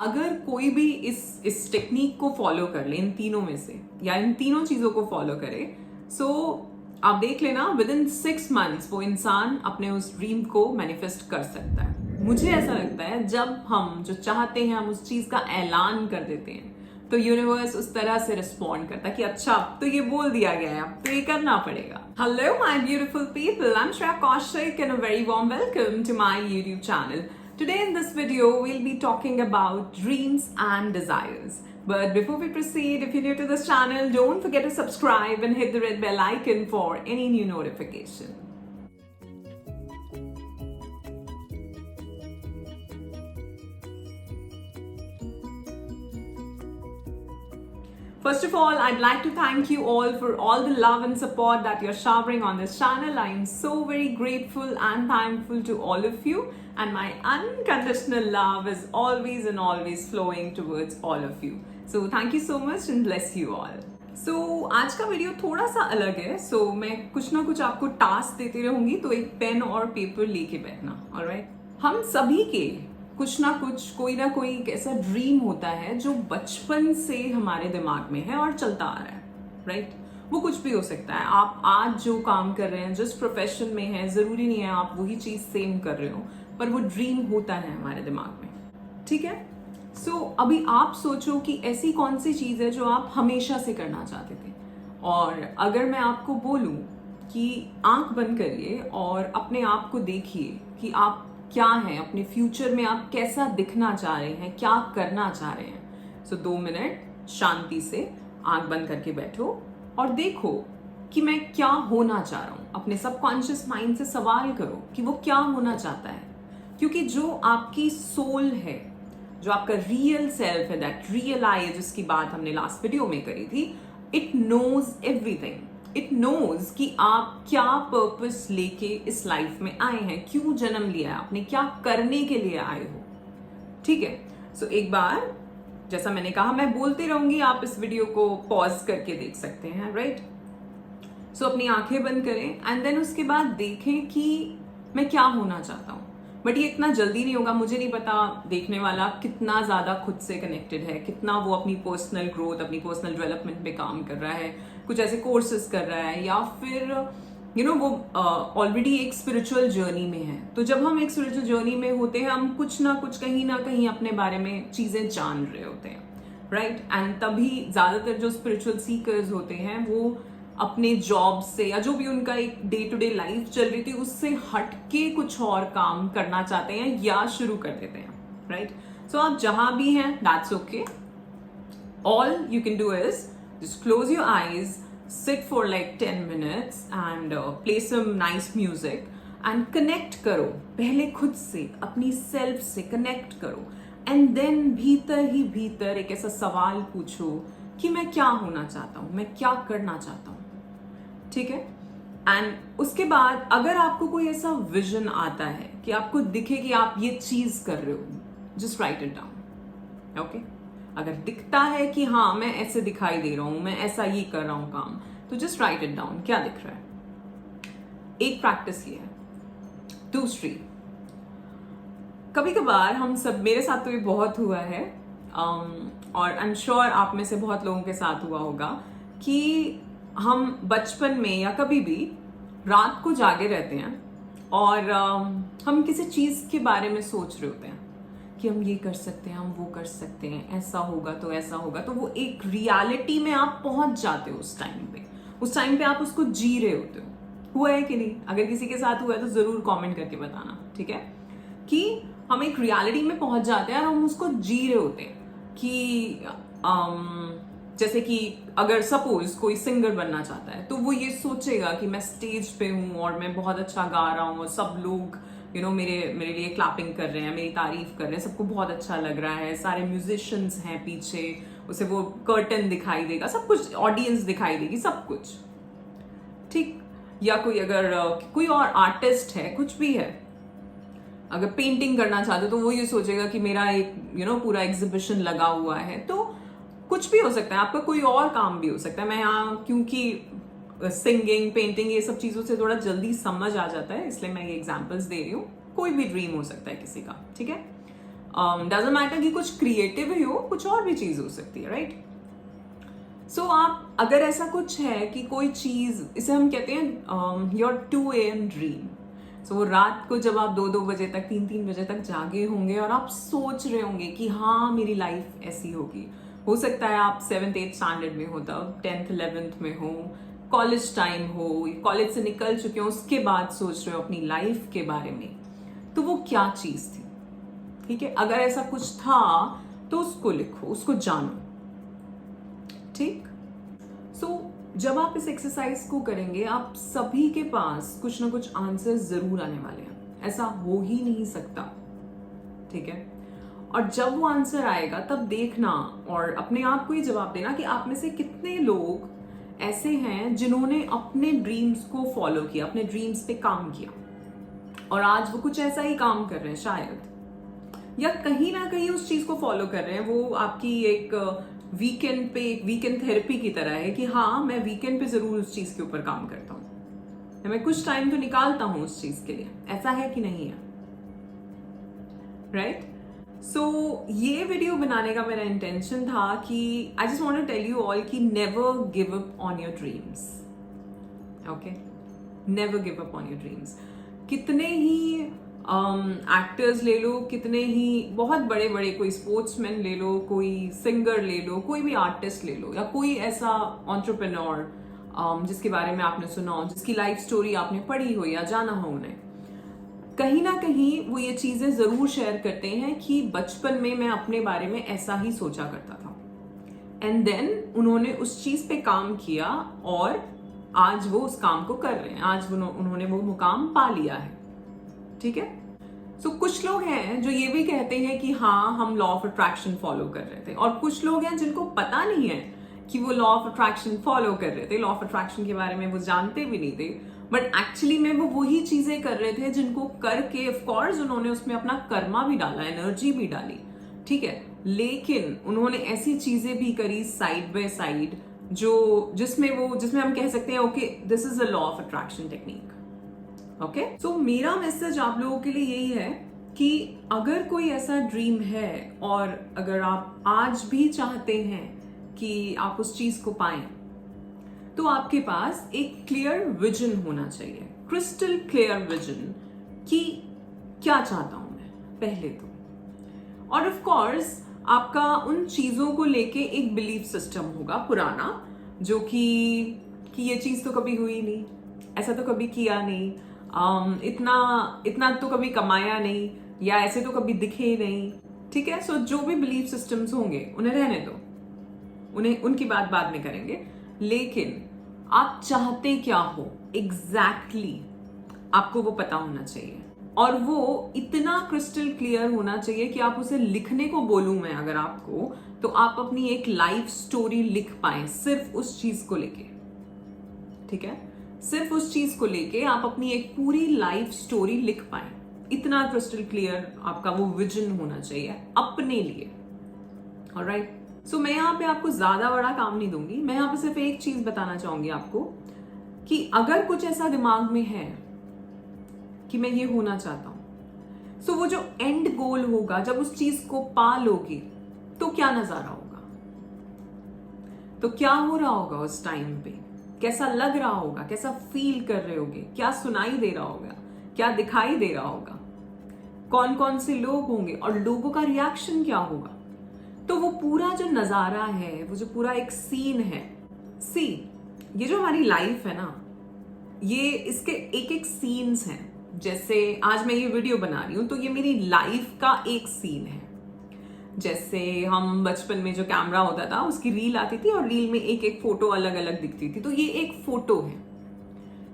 अगर कोई भी इस टेक्निक को फॉलो कर ले, इन तीनों में से या इन तीनों चीजों को फॉलो करे, सो आप देख लेना विद इन 6 मंथ्स वो इंसान अपने उस ड्रीम को मैनिफेस्ट कर सकता है। मुझे ऐसा लगता है जब हम जो चाहते हैं हम उस चीज का ऐलान कर देते हैं तो यूनिवर्स उस तरह से रिस्पॉन्ड करता है कि अच्छा अब तो ये बोल दिया गया है, अब तो ये करना पड़ेगा। Hello my beautiful people, I am Shreya Kaushik and a very warm welcome to my YouTube channel. Today in this video, we'll be talking about dreams and desires. But before we proceed, if you're new to this channel, don't forget to subscribe and hit the red bell icon for any new notification. First of all, I'd like to thank you all for all the love and support that you're showering on this channel. I am so very grateful and thankful to all of you, and my unconditional love is always and always flowing towards all of you. So thank you so much and bless you all. So आज का video थोड़ा सा अलग है। So मैं कुछ ना कुछ आपको टास्क देती रहूंगी, तो एक पेन और पेपर लेके बैठना। ऑलराइट, हम सभी के कुछ ना कुछ कोई ना कोई एक ऐसा ड्रीम होता है जो बचपन से हमारे दिमाग में है और चलता आ रहा है। राइट, वो कुछ भी हो सकता है। आप आज जो काम कर रहे हैं, जिस प्रोफेशन में है, जरूरी नहीं है आप वही चीज सेम कर रहे हो, पर वो ड्रीम होता है हमारे दिमाग में। ठीक है, सो अभी आप सोचो कि ऐसी कौन सी चीज है जो आप हमेशा से करना चाहते थे। और अगर मैं आपको बोलूं कि आंख बंद करिए और अपने आप को देखिए कि आप क्या है, अपने फ्यूचर में आप कैसा दिखना चाह रहे हैं, क्या करना चाह रहे हैं। सो 2 मिनट शांति से आंख बंद करके बैठो और देखो कि मैं क्या होना चाह रहा हूं। अपने सबकॉन्शियस माइंड से सवाल करो कि वो क्या होना चाहता है, क्योंकि जो आपकी सोल है, जो आपका रियल सेल्फ है, दैट रियल आई है जिसकी बात हमने लास्ट वीडियो में करी थी, it knows everything. It knows कि आप क्या पर्पस लेके इस लाइफ में आए हैं, क्यों जन्म लिया है आपने, क्या करने के लिए आए हो। ठीक है, सो एक बार जैसा मैंने कहा मैं बोलती रहूंगी, आप इस वीडियो को पॉज करके देख सकते हैं। राइट, सो अपनी आंखें बंद करें एंड देन उसके बाद देखें कि मैं क्या होना चाहता हूं। बट ये इतना जल्दी नहीं होगा। मुझे नहीं पता देखने वाला कितना ज्यादा खुद से कनेक्टेड है, कितना वो अपनी पर्सनल ग्रोथ, अपनी पर्सनल डेवलपमेंट पे काम कर रहा है, कुछ ऐसे कोर्सेज कर रहा है, या फिर वो ऑलरेडी एक स्पिरिचुअल जर्नी में है। तो जब हम एक स्पिरिचुअल जर्नी में होते हैं, हम कुछ ना कुछ कहीं ना कहीं अपने बारे में चीजें जान रहे होते हैं। राइट, एंड तभी ज्यादातर जो स्पिरिचुअल सीकर्स होते हैं वो अपने जॉब से या जो भी उनका एक डे टू डे लाइफ चल रही थी उससे हट के कुछ और काम करना चाहते हैं या शुरू कर देते हैं। राइट, सो आप जहां भी हैं, that's okay. All you can do is just close your eyes, sit for like 10 minutes and play some nice music and connect करो। पहले खुद से, अपनी सेल्फ से कनेक्ट करो एंड देन भीतर ही भीतर एक ऐसा सवाल पूछो कि मैं क्या होना चाहता हूं, मैं क्या करना चाहता हूं। ठीक है, एंड उसके बाद अगर आपको कोई ऐसा विजन आता है कि आपको दिखे कि आप ये चीज कर रहे हो, just right it down. Okay, अगर दिखता है कि हाँ मैं ऐसे दिखाई दे रहा हूं, मैं ऐसा ये कर रहा हूं काम, तो जस्ट राइट इट डाउन, क्या दिख रहा है। एक प्रैक्टिस ये है। दूसरी, कभी कभार हम सब, मेरे साथ तो ये बहुत हुआ है और आई एम श्योर आप में से बहुत लोगों के साथ हुआ होगा कि हम बचपन में या कभी भी रात को जागे रहते हैं और हम किसी चीज के बारे में सोच रहे होते हैं कि हम ये कर सकते हैं, हम वो कर सकते हैं, ऐसा होगा तो ऐसा होगा। तो वो एक रियलिटी में आप पहुंच जाते हो। उस टाइम पे आप उसको जी रहे होते हो। हुआ है कि नहीं? अगर किसी के साथ हुआ है तो जरूर कमेंट करके बताना। ठीक है, कि हम एक रियलिटी में पहुंच जाते हैं और हम उसको जी रहे होते हैं कि जैसे कि अगर सपोज कोई सिंगर बनना चाहता है तो वो ये सोचेगा कि मैं स्टेज पे हूँ और मैं बहुत अच्छा गा रहा हूँ और सब लोग मेरे लिए क्लैपिंग कर रहे हैं, मेरी तारीफ कर रहे हैं, सबको बहुत अच्छा लग रहा है, सारे म्यूजिशियंस हैं पीछे, उसे वो कर्टन दिखाई देगा, सब कुछ, ऑडियंस दिखाई देगी, सब कुछ। ठीक, या अगर कोई और आर्टिस्ट है, कुछ भी है, अगर पेंटिंग करना चाहते हो तो वो ये सोचेगा कि मेरा एक पूरा एग्जीबिशन लगा हुआ है। तो कुछ भी हो सकता है, आपका कोई और काम भी हो सकता है। मैं यहाँ क्योंकि सिंगिंग, पेंटिंग, ये सब चीजों से थोड़ा जल्दी समझ आ जाता है, इसलिए मैं ये एग्जांपल्स दे रही हूँ। कोई भी ड्रीम हो सकता है किसी का। ठीक है, डजंट मैटर कि कुछ क्रिएटिव ही हो, कुछ और भी चीज हो सकती है, राइट? सो आप अगर ऐसा कुछ है कि कोई चीज, इसे हम कहते हैं योर 2 AM ड्रीम। सो वो रात को जब आप 2-2 बजे तक, 3-3 बजे तक जागे होंगे और आप सोच रहे होंगे कि हाँ मेरी लाइफ ऐसी होगी। हो सकता है आप 7th-8th स्टैंडर्ड में हो, तब 10th-11th में हो, कॉलेज टाइम हो, कॉलेज से निकल चुके हो, उसके बाद सोच रहे हो अपनी लाइफ के बारे में। तो वो क्या चीज थी? ठीक है, अगर ऐसा कुछ था तो उसको लिखो, उसको जानो। ठीक? सो जब आप इस एक्सरसाइज को करेंगे, आप सभी के पास कुछ ना कुछ आंसर जरूर आने वाले हैं, ऐसा हो ही नहीं सकता। ठीक है? और जब वो आंसर आएगा तब देखना और अपने आप को ही जवाब देना कि आप में से कितने लोग ऐसे हैं जिन्होंने अपने ड्रीम्स को फॉलो किया, अपने ड्रीम्स पे काम किया और आज वो कुछ ऐसा ही काम कर रहे हैं शायद, या कहीं ना कहीं उस चीज को फॉलो कर रहे हैं। वो आपकी एक वीकेंड पे, एक वीकेंड थेरेपी की तरह है कि हाँ मैं वीकेंड पे जरूर उस चीज के ऊपर काम करता हूं, मैं कुछ टाइम तो निकालता हूं उस चीज के लिए। ऐसा है कि नहीं है? राइट? सो ये वीडियो बनाने का मेरा इंटेंशन था कि I just want to tell you all कि never give up on your dreams. Okay, never give up on your dreams. कितने ही एक्टर्स ले लो, कितने ही बहुत बड़े बड़े, कोई स्पोर्ट्समैन ले लो, कोई सिंगर ले लो, कोई भी आर्टिस्ट ले लो, या कोई ऐसा एंटरप्रेन्योर जिसके बारे में आपने सुना हो, जिसकी लाइफ स्टोरी आपने पढ़ी हो या जाना हो उन्हें, कहीं ना कहीं वो ये चीजें जरूर शेयर करते हैं कि बचपन में मैं अपने बारे में ऐसा ही सोचा करता था, एंड देन उन्होंने उस चीज पे काम किया और आज वो उस काम को कर रहे हैं, आज उन्होंने वो मुकाम पा लिया है। ठीक है? सो कुछ लोग हैं जो ये भी कहते हैं कि हाँ हम लॉ ऑफ अट्रैक्शन फॉलो कर रहे थे, और कुछ लोग हैं जिनको पता नहीं है कि वो लॉ ऑफ अट्रैक्शन फॉलो कर रहे थे, लॉ ऑफ अट्रैक्शन के बारे में वो जानते भी नहीं थे, बट एक्चुअली में वो वही चीजें कर रहे थे जिनको करके ऑफ कोर्स उन्होंने उसमें अपना कर्मा भी डाला, एनर्जी भी डाली। ठीक है, लेकिन उन्होंने ऐसी चीजें भी करी साइड बाय साइड जिसमें हम कह सकते हैं okay this is a law of attraction technique. Okay, so मेरा मैसेज आप लोगों के लिए यही है कि अगर कोई ऐसा ड्रीम है और अगर आप आज भी चाहते हैं कि आप उस चीज को पाएं, तो आपके पास एक क्लियर विजन होना चाहिए, क्रिस्टल क्लियर विजन कि क्या चाहता हूं मैं पहले तो। और ऑफ कोर्स आपका उन चीजों को लेके एक बिलीफ सिस्टम होगा पुराना, जो कि ये चीज तो कभी हुई नहीं, ऐसा तो कभी किया नहीं, इतना तो कभी कमाया नहीं, या ऐसे तो कभी दिखे नहीं। ठीक है? सो जो भी बिलीफ सिस्टम्स होंगे उन्हें रहने दो, उनकी बात बाद में करेंगे, लेकिन आप चाहते क्या हो एग्जैक्टली आपको वो पता होना चाहिए, और वो इतना क्रिस्टल क्लियर होना चाहिए कि आप उसे लिखने को बोलूं मैं अगर आपको, तो आप अपनी एक लाइफ स्टोरी लिख पाए सिर्फ उस चीज को लेके। ठीक है? सिर्फ उस चीज को लेके आप अपनी एक पूरी लाइफ स्टोरी लिख पाए, इतना क्रिस्टल क्लियर आपका वो विजन होना चाहिए अपने लिए। ऑलराइट? सो मैं यहाँ पे आपको ज्यादा बड़ा काम नहीं दूंगी, मैं यहाँ पे सिर्फ एक चीज बताना चाहूंगी आपको कि अगर कुछ ऐसा दिमाग में है कि मैं ये होना चाहता हूं, सो वो जो एंड गोल होगा, जब उस चीज को पा लोगे तो क्या नजारा होगा, तो क्या हो रहा होगा उस टाइम पे, कैसा लग रहा होगा, कैसा फील कर रहे होगे, क्या सुनाई दे रहा होगा, क्या दिखाई दे रहा होगा, कौन कौन से लोग होंगे और लोगों का रिएक्शन क्या होगा। तो वो पूरा जो नजारा है, वो जो पूरा एक सीन है, ये जो हमारी लाइफ है ना, ये इसके एक एक सीन्स हैं। जैसे आज मैं ये वीडियो बना रही हूं तो ये मेरी लाइफ का एक सीन है। जैसे हम बचपन में जो कैमरा होता था उसकी रील आती थी और रील में एक एक फोटो अलग अलग दिखती थी, तो ये एक फोटो है।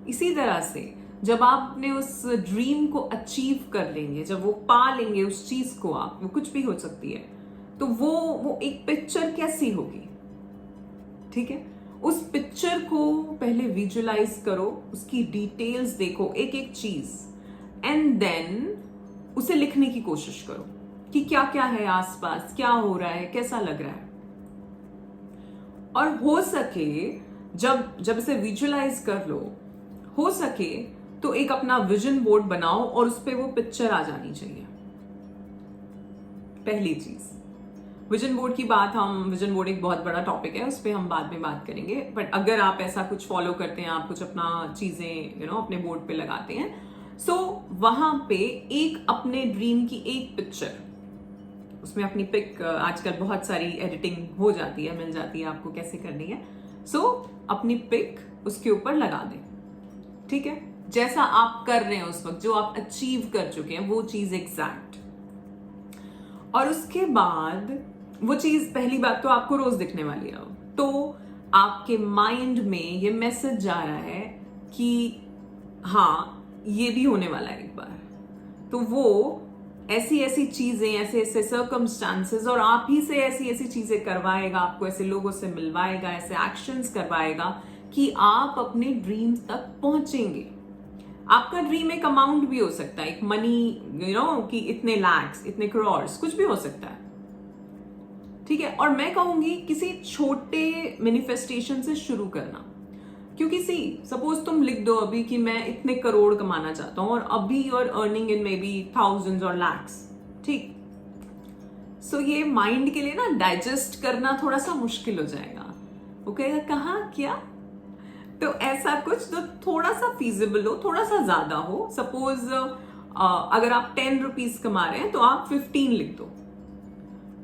इसी तरह से जब आपने उस ड्रीम को अचीव कर लेंगे, जब वो पा लेंगे उस चीज को, आप वो कुछ भी हो सकती है, तो वो एक पिक्चर कैसी होगी। ठीक है? उस पिक्चर को पहले विजुअलाइज करो, उसकी डिटेल्स देखो, एक एक चीज, एंड देन उसे लिखने की कोशिश करो कि क्या क्या है आसपास, क्या हो रहा है, कैसा लग रहा है। और हो सके जब इसे विजुअलाइज कर लो, हो सके तो एक अपना विजन बोर्ड बनाओ और उस पर वो पिक्चर आ जानी चाहिए। पहली चीज, विजन बोर्ड की बात, हम विजन बोर्ड एक बहुत बड़ा टॉपिक है, उस पर हम बाद में बात करेंगे। बट अगर आप ऐसा कुछ फॉलो करते हैं, आप कुछ अपना चीजें अपने बोर्ड पे लगाते हैं, सो वहां पे एक अपने ड्रीम की एक पिक्चर, उसमें अपनी पिक, आजकल बहुत सारी एडिटिंग हो जाती है, मिल जाती है आपको कैसे करनी है। सो अपनी पिक उसके ऊपर लगा दें, ठीक है, जैसा आप कर रहे हैं उस वक्त, जो आप अचीव कर चुके हैं वो चीज एग्जैक्ट। और उसके बाद वो चीज, पहली बात तो आपको रोज दिखने वाली है, तो आपके माइंड में ये मैसेज जा रहा है कि हाँ ये भी होने वाला है एक बार। तो वो ऐसी ऐसी चीजें, ऐसे ऐसे सर्कमस्टांसेस, और आप ही से ऐसी ऐसी चीजें करवाएगा, आपको ऐसे लोगों से मिलवाएगा, ऐसे एक्शंस करवाएगा कि आप अपने ड्रीम्स तक पहुंचेंगे। आपका ड्रीम एक अमाउंट भी हो सकता है, एक मनी कि इतने लैक्स, इतने करोड़्स, कुछ भी हो सकता है, ठीक है। और मैं कहूंगी किसी छोटे मैनिफेस्टेशन से शुरू करना, क्योंकि सपोज तुम लिख दो अभी कि मैं इतने करोड़ कमाना चाहता हूं, और अभी you are earning in maybe thousands or lakhs, ठीक। सो ये माइंड के लिए ना डाइजेस्ट करना थोड़ा सा मुश्किल हो जाएगा। वो कहेगा कहाँ, क्या? तो ऐसा कुछ तो थोड़ा सा फीजिबल हो, थोड़ा सा ज्यादा हो। सपोज अगर आप 10 रुपीज कमा रहे हैं तो आप 15 लिख दो,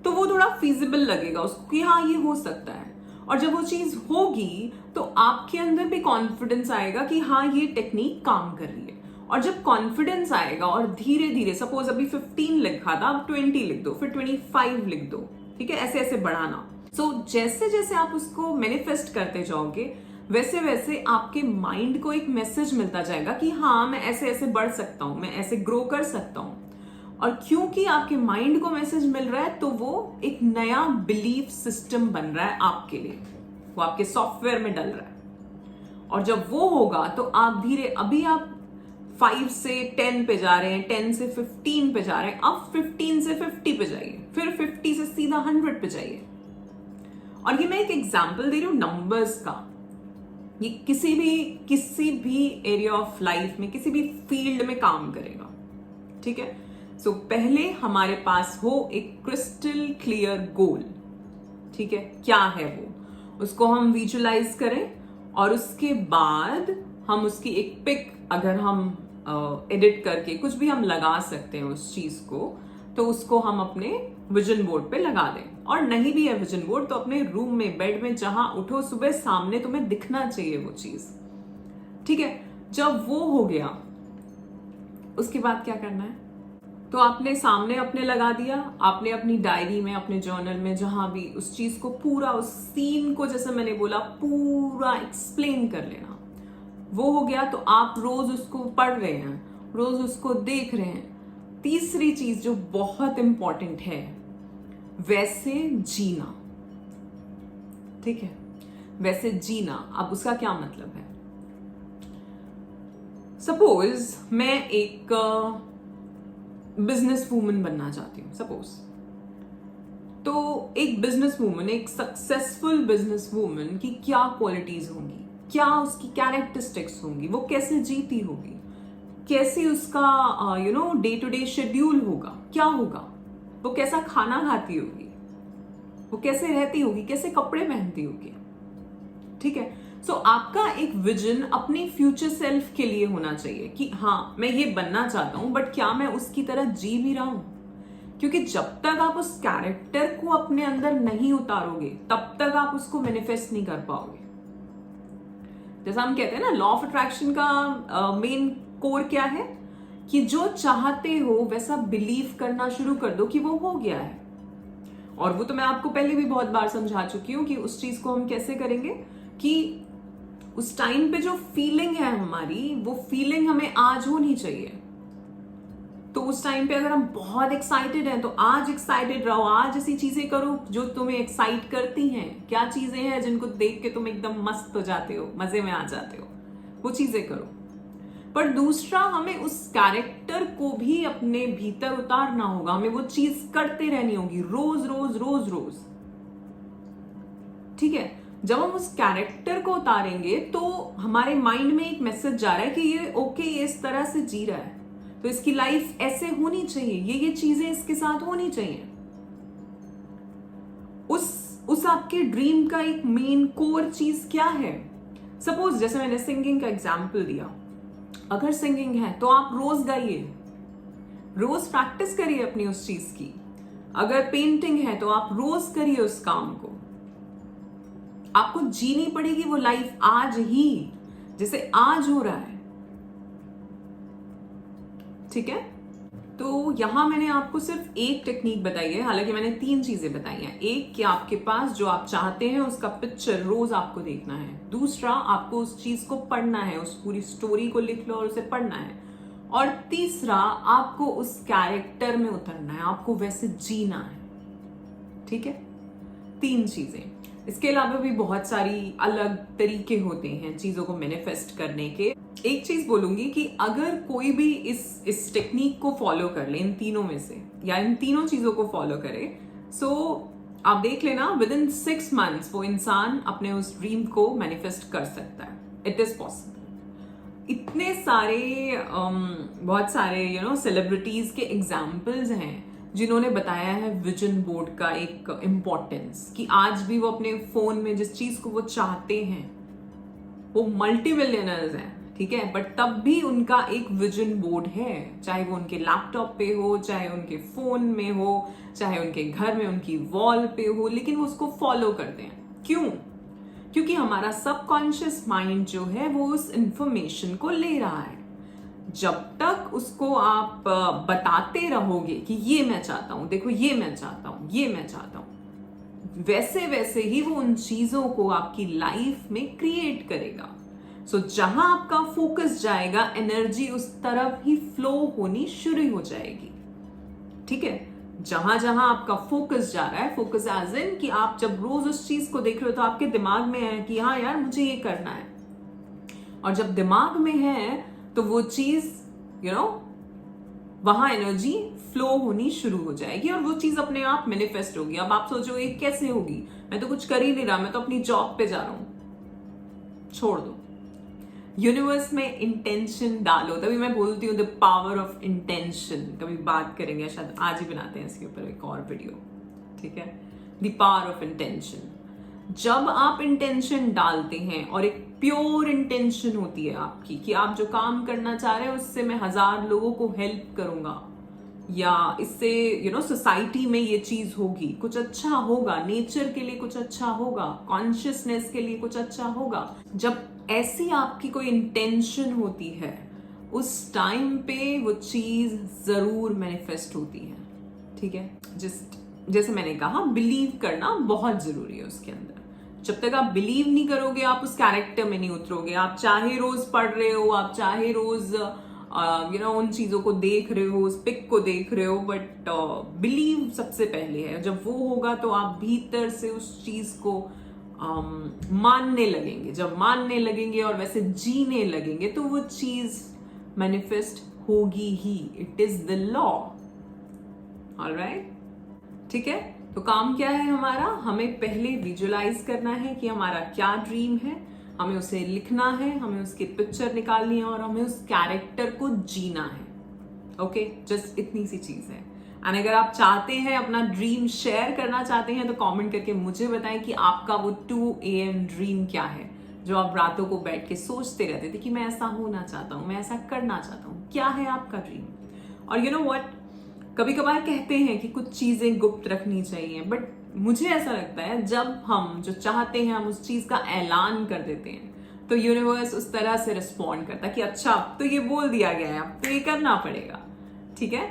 तो वो थोड़ा फीजिबल लगेगा उसको कि हाँ ये हो सकता है। और जब वो चीज होगी तो आपके अंदर भी कॉन्फिडेंस आएगा कि हाँ ये टेक्निक काम कर रही है। और जब कॉन्फिडेंस आएगा और धीरे धीरे, सपोज अभी 15 लिखा था, अब 20 लिख दो, फिर 25 लिख दो, ठीक है, ऐसे ऐसे बढ़ाना। सो जैसे जैसे आप उसको मैनिफेस्ट करते जाओगे, वैसे वैसे आपके माइंड को एक मैसेज मिलता जाएगा कि हाँ मैं ऐसे ऐसे बढ़ सकता हूं, मैं ऐसे ग्रो कर सकता हूं। और क्योंकि आपके माइंड को मैसेज मिल रहा है, तो वो एक नया बिलीफ सिस्टम बन रहा है आपके लिए, वो आपके सॉफ्टवेयर में डल रहा है। और जब वो होगा तो आप धीरे, अभी आप 5 से 10 पे जा रहे हैं, 10 से 15 पे जा रहे हैं, अब 15 से 50 पे जाइए, फिर 50 से सीधा 100 पे जाइए। और ये मैं एक एग्जाम्पल दे रही हूं नंबर्स का। ये किसी भी एरिया ऑफ लाइफ में, किसी भी फील्ड में काम करेगा, ठीक है। सो पहले हमारे पास हो एक क्रिस्टल क्लियर गोल, ठीक है, क्या है वो, उसको हम विजुअलाइज करें। और उसके बाद हम उसकी एक पिक, अगर हम एडिट करके कुछ भी हम लगा सकते हैं उस चीज को, तो उसको हम अपने विजन बोर्ड पे लगा दें। और नहीं भी है विजन बोर्ड तो अपने रूम में, बेड में, जहां उठो सुबह सामने तुम्हें दिखना चाहिए वो चीज, ठीक है। जब वो हो गया, उसके बाद क्या करना है, तो आपने सामने अपने लगा दिया, आपने अपनी डायरी में, अपने जर्नल में, जहां भी उस चीज को पूरा, उस सीन को, जैसे मैंने बोला, पूरा एक्सप्लेन कर लेना। वो हो गया तो आप रोज उसको पढ़ रहे हैं, रोज उसको देख रहे हैं। तीसरी चीज जो बहुत इंपॉर्टेंट है, वैसे जीना, ठीक है, वैसे जीना। अब उसका क्या मतलब है, सपोज मैं एक बिजनेस वूमन बनना चाहती हूं, सपोज। तो एक बिजनेस वूमन, एक सक्सेसफुल बिजनेस वूमन की क्या क्वालिटीज होंगी, क्या उसकी कैरेक्टरिस्टिक्स होंगी, वो कैसे जीती होगी, कैसे उसका डे टू डे शेड्यूल होगा, क्या होगा, वो कैसा खाना खाती होगी, वो कैसे रहती होगी, कैसे कपड़े पहनती होगी, ठीक है। सो आपका एक विजन अपने फ्यूचर सेल्फ के लिए होना चाहिए कि हाँ मैं ये बनना चाहता हूं, बट क्या मैं उसकी तरह जी भी रहा हूं? क्योंकि जब तक आप उस कैरेक्टर को अपने अंदर नहीं उतारोगे, तब तक आप उसको मैनिफेस्ट नहीं कर पाओगे। जैसा हम कहते हैं ना, लॉ ऑफ अट्रैक्शन का मेन कोर क्या है कि जो चाहते हो वैसा बिलीव करना शुरू कर दो कि वो हो गया है। और वो तो मैं आपको पहले भी बहुत बार समझा चुकी हूं कि उस चीज को हम कैसे करेंगे कि उस टाइम पे जो फीलिंग है हमारी, वो फीलिंग हमें आज होनी चाहिए। तो उस टाइम पे अगर हम बहुत एक्साइटेड हैं, तो आज एक्साइटेड रहो, आज ऐसी चीजें करो जो तुम्हें एक्साइट करती हैं। क्या चीजें हैं जिनको देख के तुम एकदम मस्त हो जाते हो, मजे में आ जाते हो, वो चीजें करो। पर दूसरा, हमें उस कैरेक्टर को भी अपने भीतर उतारना होगा, हमें वो चीज करते रहनी होगी रोज रोज रोज रोज, ठीक है। जब हम उस कैरेक्टर को उतारेंगे तो हमारे माइंड में एक मैसेज जा रहा है कि ये ओके, ये इस तरह से जी रहा है, तो इसकी लाइफ ऐसे होनी चाहिए, ये चीजें इसके साथ होनी चाहिए। उस आपके ड्रीम का एक मेन कोर चीज क्या है? सपोज जैसे मैंने सिंगिंग का एग्जाम्पल दिया, अगर सिंगिंग है तो आप रोज गाइए, रोज प्रैक्टिस करिए अपनी उस चीज की। अगर पेंटिंग है तो आप रोज करिए उस काम को। आपको जीनी पड़ेगी वो लाइफ आज ही, जैसे आज हो रहा है। ठीक है, तो यहां मैंने आपको सिर्फ एक टेक्निक बताई है, हालांकि मैंने 3 चीजें बताई हैं। एक, कि आपके पास जो आप चाहते हैं उसका पिक्चर रोज आपको देखना है। दूसरा, आपको उस चीज को पढ़ना है, उस पूरी स्टोरी को लिख लो और उसे पढ़ना है। और तीसरा, आपको उस कैरेक्टर में उतरना है, आपको वैसे जीना है। ठीक है, 3 चीजें। इसके अलावा भी बहुत सारी अलग तरीके होते हैं चीजों को मैनिफेस्ट करने के। एक चीज बोलूंगी कि अगर कोई भी इस टेक्निक को फॉलो कर ले, इन तीनों में से या इन तीनों चीजों को फॉलो करे, सो आप देख लेना विद इन 6 मंथ्स वो इंसान अपने उस ड्रीम को मैनिफेस्ट कर सकता है। It is possible. इतने सारे बहुत सारे सेलिब्रिटीज के एग्जाम्पल्स हैं जिन्होंने बताया है विजन बोर्ड का एक इम्पोर्टेंस, कि आज भी वो अपने फोन में जिस चीज को वो चाहते हैं, वो मल्टी मिलियनर्स हैं, ठीक है, बट तब भी उनका एक विजन बोर्ड है, चाहे वो उनके लैपटॉप पे हो, चाहे उनके फोन में हो, चाहे उनके घर में उनकी वॉल पे हो, लेकिन वो उसको फॉलो करते हैं। क्यों? क्योंकि हमारा सबकॉन्शियस माइंड जो है वो उस इंफॉर्मेशन को ले रहा है। जब तक उसको आप बताते रहोगे कि ये मैं चाहता हूं, देखो ये मैं चाहता हूं, ये मैं चाहता हूं, वैसे वैसे ही वो उन चीजों को आपकी लाइफ में क्रिएट करेगा। सो जहां आपका फोकस जाएगा, एनर्जी उस तरफ ही फ्लो होनी शुरू हो जाएगी। ठीक है, जहां जहां आपका फोकस जा रहा है, फोकस एज इन कि आप जब रोज उस चीज को देख रहे हो तो आपके दिमाग में है कि हाँ यार मुझे ये करना है, और जब दिमाग में है तो वो चीज वहां एनर्जी फ्लो होनी शुरू हो जाएगी और वो चीज अपने आप मैनिफेस्ट होगी। अब आप सोचो ये कैसे होगी, मैं तो कुछ कर ही नहीं रहा, मैं तो अपनी जॉब पे जा रहा हूं। छोड़ दो, यूनिवर्स में इंटेंशन डालो। तभी मैं बोलती हूँ द पावर ऑफ इंटेंशन। कभी बात करेंगे, शायद आज ही बनाते हैं इसके ऊपर एक और वीडियो। ठीक है, द पावर ऑफ इंटेंशन। जब आप इंटेंशन डालते हैं और एक प्योर इंटेंशन होती है आपकी कि आप जो काम करना चाह रहे हैं उससे मैं 1000 लोगों को हेल्प करूंगा, या इससे सोसाइटी में ये चीज होगी, कुछ अच्छा होगा, नेचर के लिए कुछ अच्छा होगा, कॉन्शियसनेस के लिए कुछ अच्छा होगा। जब ऐसी आपकी कोई इंटेंशन होती है, उस टाइम पे वो चीज जरूर मैनिफेस्ट होती है। ठीक है, जैसे मैंने कहा, बिलीव करना बहुत जरूरी है उसके अंदर। जब तक आप बिलीव नहीं करोगे, आप उस कैरेक्टर में नहीं उतरोगे। आप चाहे रोज पढ़ रहे हो, आप चाहे रोज उन चीजों को देख रहे हो, उस पिक को देख रहे हो, बट बिलीव सबसे पहले है। जब वो होगा तो आप भीतर से उस चीज को मानने लगेंगे। जब मानने लगेंगे और वैसे जीने लगेंगे तो वो चीज मैनिफेस्ट होगी ही। It is the law. Alright, ठीक है, तो काम क्या है हमारा? हमें पहले विजुअलाइज करना है कि हमारा क्या ड्रीम है, हमें उसे लिखना है, हमें उसकी पिक्चर निकालनी है और हमें उस कैरेक्टर को जीना है। ओके, जस्ट इतनी सी चीज है। एंड अगर आप चाहते हैं अपना ड्रीम शेयर करना चाहते हैं तो कमेंट करके मुझे बताएं कि आपका वो 2 AM ड्रीम क्या है, जो आप रातों को बैठ के सोचते रहते थे कि मैं ऐसा होना चाहता हूं, मैं ऐसा करना चाहता हूं। क्या है आपका ड्रीम? और यू नो व्हाट, कभी कभार कहते हैं कि कुछ चीजें गुप्त रखनी चाहिए, बट मुझे ऐसा लगता है जब हम जो चाहते हैं हम उस चीज का ऐलान कर देते हैं तो यूनिवर्स उस तरह से रिस्पॉन्ड करता है कि अच्छा अब तो ये बोल दिया गया है, अब तो ये करना पड़ेगा। ठीक है,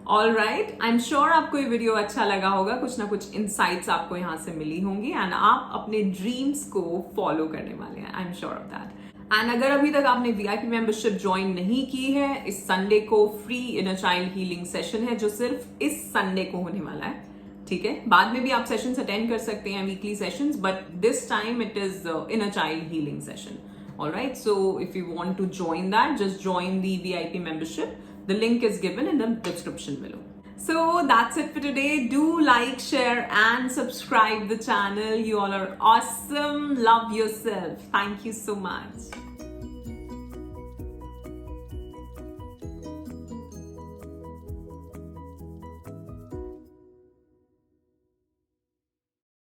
all right, I am sure आपको ये वीडियो अच्छा लगा होगा, कुछ ना कुछ इंसाइट्स आपको यहाँ से मिली होंगी एंड आप अपने ड्रीम्स को फॉलो करने वाले हैं। I am sure of that. And अगर अभी तक आपने VIP मेंबरशिप ज्वाइन नहीं की है, इस संडे को free inner child healing session है जो सिर्फ इस संडे को होने वाला है। ठीक है, बाद में भी आप सेशंस अटेंड कर सकते हैं, weekly sessions, but this time it is inner child healing session. Alright, so if you want to join that, just join the VIP membership. The link is given in the description below. So that's it for today. Do like, share and subscribe the channel. You all are awesome. Love yourself. Thank you so much.